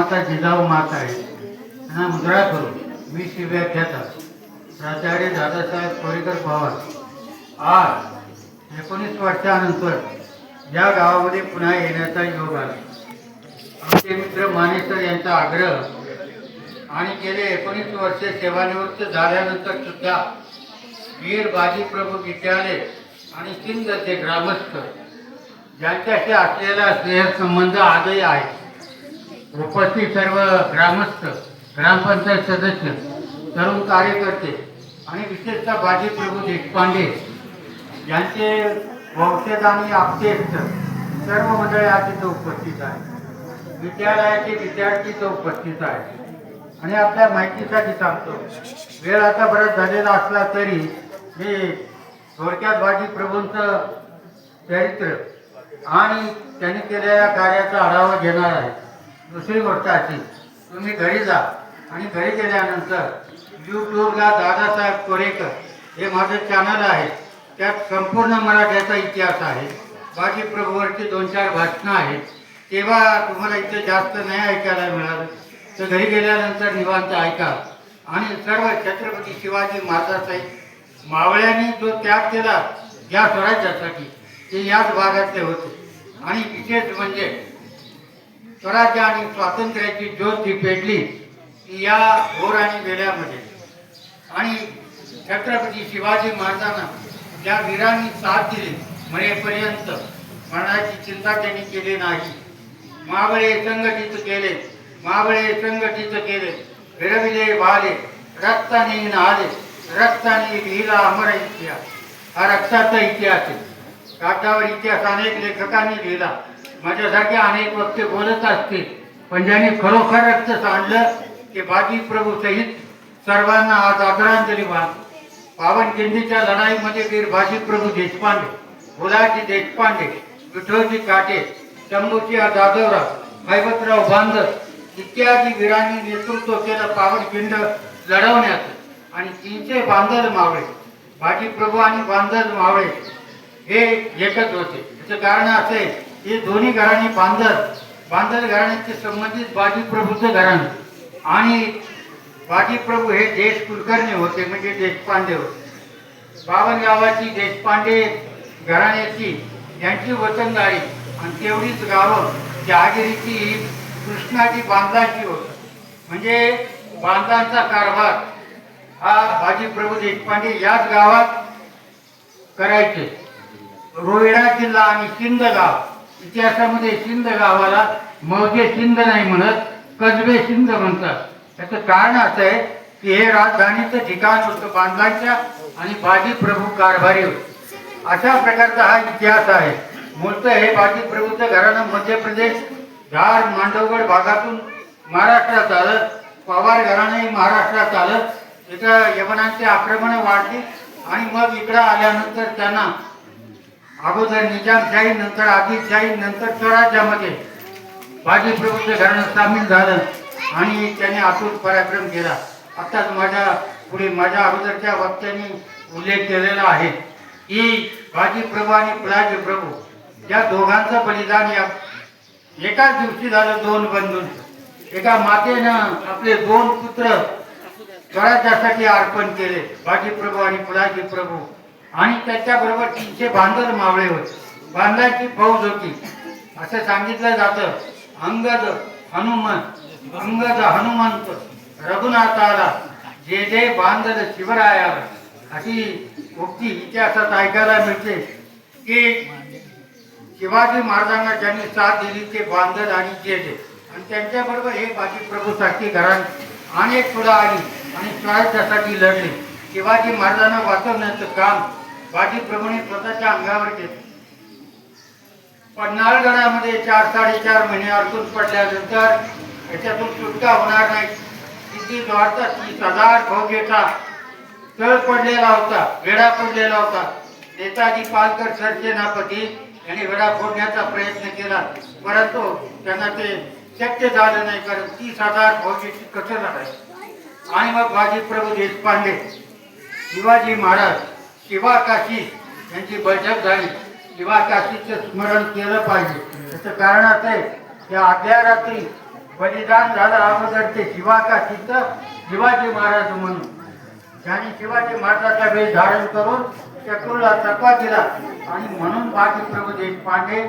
माता जिजाऊ माता आहे त्यांना मुद्रा करून मी शिव्याख्याता प्राचार्य दादासाहेब कोरेकर पवार आज 19 वर्षानंतर या गावामध्ये पुन्हा येण्याचा योग आला. आमचे मित्र मानेसर यांचा आग्रह आणि गेले 19 वर्षे सेवानिवृत्त झाल्यानंतर सुद्धा वीर बाजीप्रभू विद्यालय आणि सिंधचे ग्रामस्थ ज्यांच्याशी असलेला स्नेहसंबंध आजही आहे. उपस्थित सर्व ग्रामस्थ, ग्रामपंचायत सदस्य, तरुण कार्यकर्ते आणि विशेषतः बाजीप्रभू देशपांडे यांचे वंशज आणि आप्तेष्ट सर्व मंडळी आज इथं उपस्थित आहे. विद्यालयाचे विद्यार्थी इथं उपस्थित आहेत. आणि आपल्या माहितीसाठी सांगतो, वेळ आता बराच झालेला असला तरी मी थोडक्यात बाजीप्रभूंचं चरित्र आणि त्यांनी केलेल्या कार्याचा आढावा घेणार आहे. दुसरी गोष्ट अशी, तुम्ही घरी जा आणि घरी गेल्यानंतर यूट्यूबला दादासाहेब कोरेकर हे माझं चॅनल आहे. त्यात संपूर्ण मराठ्याचा इतिहास आहे. बाजीप्रभूवरची 2-4 भाषणं आहेत. तेव्हा तुम्हाला इथे जास्त नाही ऐकायला मिळालं तर घरी गेल्यानंतर निवांत ऐका. आणि सर्व छत्रपती शिवाजी महाराजांचा मावळ्यांनी जो त्याग केला या स्वराज्यासाठी ते याच भागातले होते. आणि विशेष म्हणजे स्वराज्य आणि स्वातंत्र्याची ज्योत जी पेटली ती या घोर आणि वेड्यामध्ये. आणि छत्रपती शिवाजी महाराजांना ज्या वीरांनी साथ दिली मरेपर्यंत, मरणाची चिंता त्यांनी केली नाही. मावळे संघटित केले, मावळे संघटित केले, फिरविले भाले, रक्ताने नाले, रक्ताने लिहिला अमर इतिहास. हा रक्ताचा इतिहास आहे. कागदावर इतिहास अनेक लेखकांनी लिहिला, माझ्यासारखे अनेक वक्ते बोलत असतील, पण ज्यांनी खरोखर रक्त सांडलं ते बाजीप्रभू सहित सर्वांना आज आदरांजली वाहतो. पावनखिंडीच्या लढाईमध्ये वीर बाजीप्रभू देशपांडे, गुलाजी देशपांडे, विठोजी काटे, शंभूसिंह जाधवराव, हैबतराव बांदर इत्यादी वीरांनी नेतृत्व केलं पावनखिंड लढवण्याचं. आणि 300 बांदर मावळे, बाजीप्रभू आणि बांदर मावळे हे एकच होते. याचं कारण असं आहे की दोन्ही घराणे बांदर घराण्याचे संबंधित बाजीप्रभूचं घराणं. आणि बाजीप्रभू हे देश कुलकर्णी होते, म्हणजे देशपांडे होते. 52 गावाची देशपांडे घराण्याची यांची वतनदारी आणि तेवढीच गावं जहागिरीची कृष्णाजी बांधाची होतं. म्हणजे बांधांचा कारभार हा बाजीप्रभू देशपांडे याच गावात करायचे. रोहिडा जिल्हा आणि सिंध गाव, इतिहासामध्ये सिंध गावाला मौजे सिंध नाही म्हणत, कसबे सिंध म्हणतात. त्याचं कारण असं आहे की हे राजधानीचं ठिकाण होतं बांधलांच्या आणि बाजीप्रभू कारभारी होते. अशा प्रकारचा हा इतिहास आहे. मूळतः हे बाजीप्रभूचं घराणं मध्य प्रदेश, धार, मांडवगड भागातून महाराष्ट्रात आलं. पवार घराणंही महाराष्ट्रात आलं. इथं यवनांची आक्रमणं वाढली आणि मग इकडं आल्यानंतर त्यांना अगोदर निजामशाही, नंतर आदिलशाही, नंतर स्वराज्यामध्ये बाजीप्रभूचं घराणं सामील झालं आणि त्याने अतूट पराक्रम केला. आत्ताच माझ्या पुढे माझ्या अगोदरच्या वक्त्यांनी उल्लेख केलेला आहे की बाजीप्रभू आणि पिलाजीप्रभू या दोघांचं बलिदान या एकाच दिवशी झालं. 2 बंधूंचं. एका मातेनं आपले 2 पुत्र स्वराज्यासाठी अर्पण केले, बाजीप्रभू आणि पिलाजीप्रभू. आणि त्याच्याबरोबर 300 बांदर मावळे होते. बांधाची फौज होती. असं सांगितलं जातं, अंगद हनुमंत रघुनाथाला जे जे बांधल शिवरायाला, अशी उक्ती इतिहासात ऐकायला मिळते की शिवाजी महाराजांना ज्यांनी साथ दिली ते बांधल आणि जे आणि त्यांच्याबरोबर हे बाजीप्रभू सारखी घराणे अनेक पुढे आली आणि स्वराज्यासाठी लढले. शिवाजी महाराजांना वाचवण्याचं काम बाजीप्रभूने स्वतःच्या अंगावर केलं. पन्हाळगडामध्ये 4-4.5 महिने अडकून पडल्यानंतर याच्यातून सुटका होणार नाही. किती द्वारचा 30,000 फौजेचा तळ पडलेला होता, वेढा पडलेला होता. नेताजी पालकर सरसेनापती यांनी वेढा फोडण्याचा प्रयत्न केला, परंतु त्यांना ते शक्य झालं नाही, कारण 30,000 फौजेची कसर आहे. आणि मग बाजीप्रभू देशपांडे, शिवाजी महाराज, शिवा काशी यांची बैठक झाली. शिवा काशीचं स्मरण केलं पाहिजे. त्याचं कारण असं आहे की आदल्या रात्री बलिदान झालं अगोदर ते शिवाकाशीचं शिवाजी महाराज म्हणून ज्यांनी शिवाजी महाराजाचा वेश धारण करून शत्रूला चकवा दिला आणि म्हणून बाजीप्रभू देशपांडे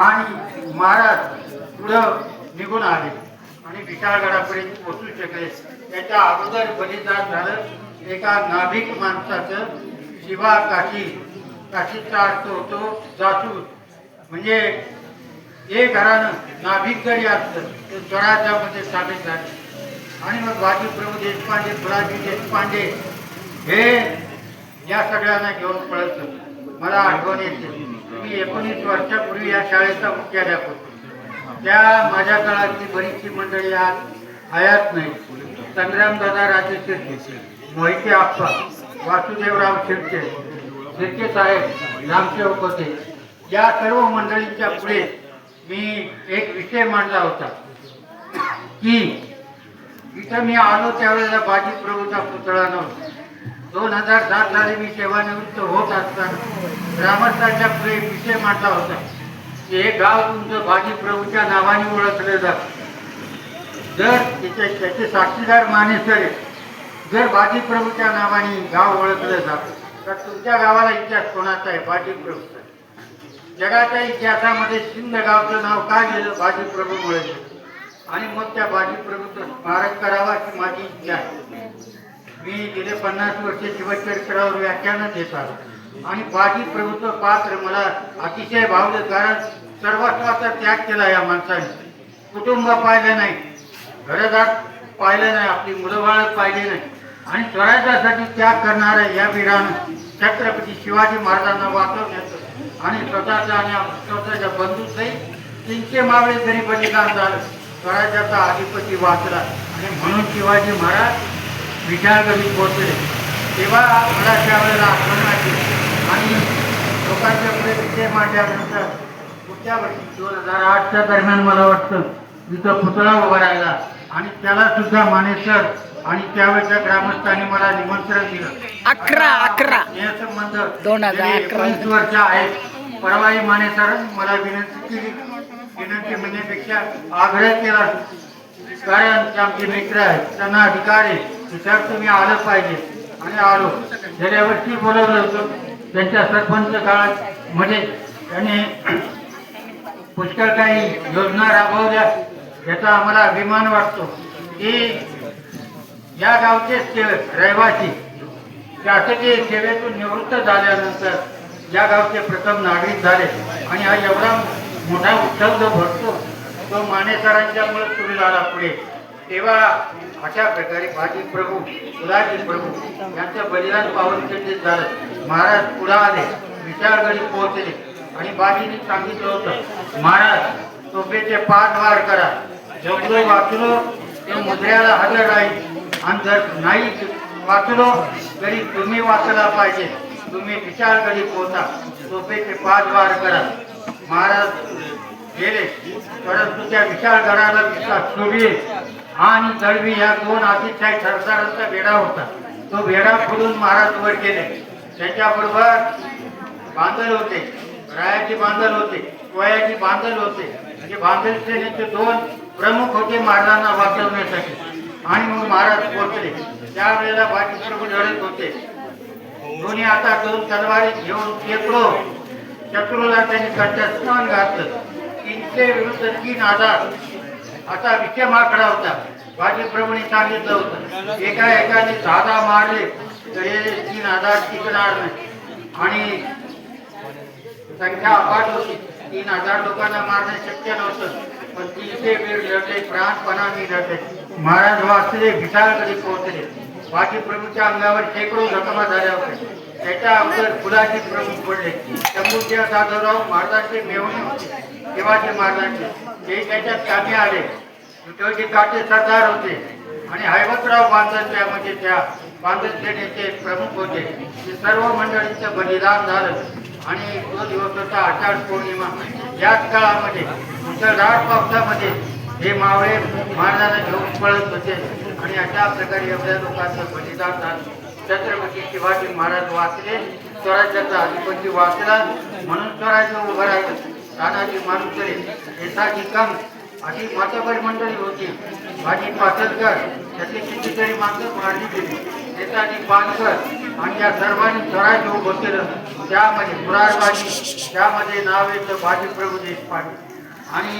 आणि महाराज पुढं निघून आले आणि विशाळगडापर्यंत पोहोचू शकले. त्याच्या अगोदर बलिदान झालं एका नाभिक माणसाचं. शिवा काशी, काशीचा अर्थ होतो जासूस, म्हणजे हे घरानं नाभिक जरी असतं ते स्वराज्यामध्ये सामील झाले. आणि मग बाजीप्रभू देशपांडे, फुलाजी देशपांडे हे या सगळ्यांना घेऊन पळत. मला आठवण येते मी 19 वर्षापूर्वी या शाळेचा मुख्याध्यापक होतो. त्या माझ्या काळातली बरीचशी मंडळी आज हयात नाही. संग्रामदादा राजे शिर्के, मोहिते आप्पा, वासुदेवराव शिर्के, शिर्के साहेब, रामसेवक होते. या सर्व मंडळींच्या पुढे मी एक विषय मांडला होता की इथं मी आलो त्यावेळेला बाजीप्रभूचा पुतळा नव्हता. 2007 साली मी सेवानिवृत्त होत असताना ग्रामस्थांच्या पुढे विषय मांडला होता की हे गाव तुमचं बाजीप्रभूच्या नावाने ओळखलं जातं. जर त्याचे साक्षीदार मानेसरे जर बाजीप्रभूच्या नावाने गाव ओळखलं जातं तर तुमच्या गावाला इतिहास कोणाचा आहे? बाजीप्रभूचा. जगाच्या इतिहासामध्ये सिंध गावचं नाव काय गेलं? बाजीप्रभूमुळे. आणि मग त्या बाजीप्रभूचं स्मारक करावा अशी माझी इच्छा आहे. मी गेले 50 वर्षे शिवचरित्रावर व्याख्यान देत आलो आणि बाजीप्रभूचं पात्र मला अतिशय भावलं. कारण सर्वस्वाचा त्याग केला या माणसाने. कुटुंब पाहिलं नाही, घरदार पाहिलं नाही, आपली मुलं बाळ पाहिली नाही आणि स्वराज्यासाठी त्याग करणाऱ्या या वीरानं छत्रपती शिवाजी महाराजांना वाचवण्याचं आणि स्वतःचा आणि स्वतःच्या बंधूसहित 300 मावळे जरी बलिदान झालं, स्वराज्याचा अधिपती वाचला. आणि म्हणून शिवाजी महाराज विशाळगडी पोहोचले. तेव्हा मला त्यावेळेला आठवण आली आणि लोकांच्या पुढे विषय मांडल्यानंतर पुढच्या वर्षी 2008च्या दरम्यान मला वाटतं तिथं पुतळा उभा राहिला आणि त्याला सुद्धा मानेसर आणि त्यावेळेच्या ग्रामस्थांनी मला निमंत्रण दिलं. 11 हे संबंध 2011 वर्ष आहेत. परवाही मानेसर मला विनंती केली. विनंती म्हणण्यापेक्षा आग्रह केला, कारण ते आमचे मित्र आहेत, त्यांना अधिकार आहे, तर तुम्ही आलं पाहिजे. आणि आलो. गेल्या वर्षी बोलवलं होतं त्यांच्या सरपंच काळात मध्ये त्यांनी पुष्कळ काही योजना राबवल्या. याचा आम्हाला अभिमान वाटतो की या गावचे रहिवासी शासकीय सेवेतून निवृत्त झाल्यानंतर या गावचे प्रथम नागरिक झाले. आणि हा एवढा मोठा उत्सव जो भरतो तो मानेसरांच्यामुळे सुरू झाला पुढे. तेव्हा अशा प्रकारे बाजीप्रभू, फुलाजी प्रभू यांचं बलिदान पाहून केंद्रित झालं. महाराज पुढे आले, विशाळगडी पोहोचले आणि बाजीने सांगितलं होतं, महाराज तोफेचे 5 वार करा, जमलो वाचलो ते मुद्र्याला हजर राहील आणि जर नाही वाचलो तरी तुम्ही वाचला पाहिजे. तुम्ही विशाळगडी पोहोचा, तोफेचे 5 वार करा. महाराज गेले, परंतु त्या विशाळगडाला विश्वास सोडली आणि दळवी या 2 अतिशय सरदारांचा वेढा होता. तो वेढा खोलून महाराज वर गेले. त्याच्याबरोबर बांधल होते, रायाची बांधल होते, कोयाची बांधल होते. म्हणजे बांधल सेनेचे 2 प्रमुख होते महाराजांना वाचवण्यासाठी. आणि मग महाराज पोहोचले. त्यावेळेला बाजीप्रभू लढत होते. दोन्ही आता 2 तलवारी घेऊन शत्रूला त्यांनी कंठस्नान घातलं. 300 विरुद्ध 3000 असा विषय माकडा होता. बाजीप्रभूने सांगितलं होतं एकाने 10 मारले तर हे 3000 टिकणार नाही. आणि संख्या अफाट होती. 3000 लोकांना मारणे शक्य नव्हतं. पण 300 वीर लढले, प्राणपणाने लढले. महाराज वाचले, विशाळगडी पोहोचले. बाजीप्रभूच्या अंगावर शेकडो जखमा झाल्या होत्या. त्याच्या अगोदर फुलाजी प्रभू पडले. शंभूच्या जाधवराव महाराजांचे मेवणे होते, शिवाजी महाराजांचे. ते त्याच्यात कामी आले. विठोजी काटे सरदार होते आणि हैवतराव बांधल त्यामध्ये त्या बांधल सेनेचे प्रमुख होते. ते सर्व मंडळींचं बलिदान झालं. आणि तो दिवस होता आषाढ पौर्णिमा. याच काळामध्ये मुसळधार पावसामध्ये हे मावळे महाराजांना घेऊन पळत होते. आणि अशा प्रकारे एवढ्या लोकांचं बलिदान झालं. छत्रपती शिवाजी महाराज वाचले, स्वराज्याचा अधिपती वाचला. म्हणून स्वराज्य उभं राहिलं. तानाजी मालुसरे, येसाजी कम अशी माताबाई मंडळी होती. बाजी पाटणकर त्यातली कितीतरी माणसं मारली गेली. नेताजी पानकर आणि या सर्वांनी स्वराज्य उभं केलं. त्यामध्ये मुरारबाजी, त्यामध्ये नाव येतं बाजीप्रभू देशपांडे. आणि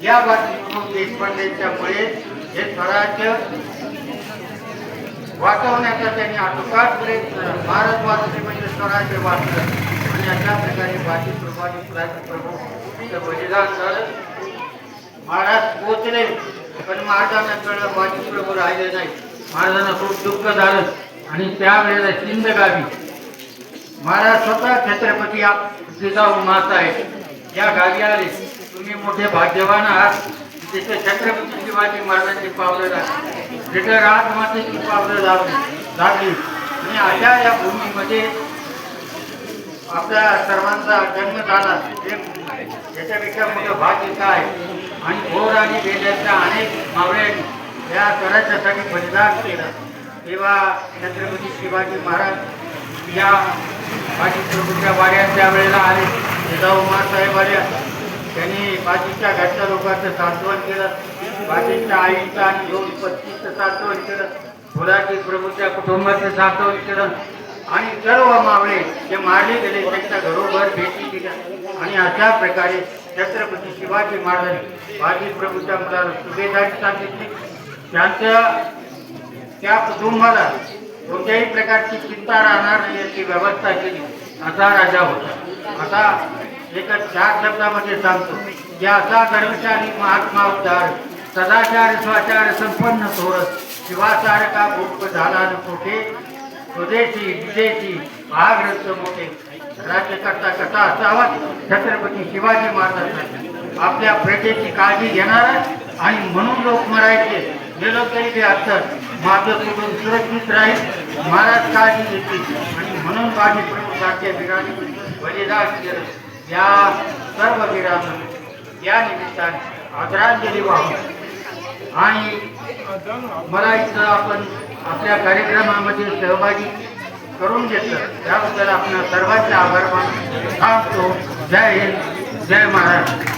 या बाजीप्रभू देशपांडेच्यामुळे हे स्वराज्य वाचवण्याचा त्यांनी आटोकाट प्रयत्न केला. भारत वाचले म्हणजे स्वराज्य वाचलं. आणि अशा प्रकारे बाजीप्रभू बलिदान झालं. महाराज पोचले, पण महाराजांना कळलं बाजीप्रभू राहिले नाही. महाराजांना खूप दुःख झालं. आणि त्यावेळेला सिंदगावी महाराज स्वतः छत्रपती जिजाऊ मासाहेब या गावी आले. तुम्ही मोठे भाग्यवान आहात. तिथे छत्रपती शिवाजी महाराजांची पावलं लागली, तिथे राजमातेची पावलं लागली. आणि अशा या भूमीमध्ये आपल्या सर्वांचा जन्म झाला. याच्यापेक्षा मोठं भाग्य काय. आणि भोर आणि वेड्याच्या अनेक मावळ्यांनी या स्वराज्यासाठी बलिदान केलं. तेव्हा छत्रपती शिवाजी महाराज या बाजीप्रभूच्या वाड्यात त्या वेळेला आले. जिजाऊ मासाहेब आल्या. त्यांनी बाजीच्या घरच्या लोकांचं सांत्वन केलं. बाजीच्या आईचं आणि 2 पत्नीचं सांत्वन केलं. फुलाजी प्रभूच्या कुटुंबाचं सांत्वन केलं. आणि सर्व मावळे जे मारले गेले त्यांच्या घरोघर भेटी दिल्या. आणि अशा प्रकारे छत्रपती शिवाजी महाराजांनी बाजीप्रभूच्या मुलाला सुभेदारी सांगितली. त्या कुटुंबाला कोणत्याही प्रकारची चिंता राहणार नाही याची व्यवस्था केली. असा राजा होता. आता एकच 4 शब्दामध्ये सांगतो की असा कर्मचारी महात्मा उद्धार, सदाचार स्वाचार संपन्न थोर, शिवाचार का भूप झाला न कोठे, स्वदेशी विदेशी भाग्रस्त मोठे. राज्यकर्ता कसा असावा छत्रपती शिवाजी महाराज आपल्या प्रजेची काळजी घेणारा. आणि म्हणून लोक मरायचे, गेलो तरी ते असतात, माझं सोडून सुरक्षित राहील, महाराज काळजी घेतील. आणि म्हणून बाजीप्रभू सारख्या वीरांनी बलिदान केलं. या सर्व वीरांना या निमित्ताने आदरांजली वाहून आणि मला इथं आपण आपल्या कार्यक्रमामध्ये सहभागी करून घेतलं त्याबद्दल आपण सर्वांचे आभार मानतो. जय हिंद, जय महाराष्ट्र.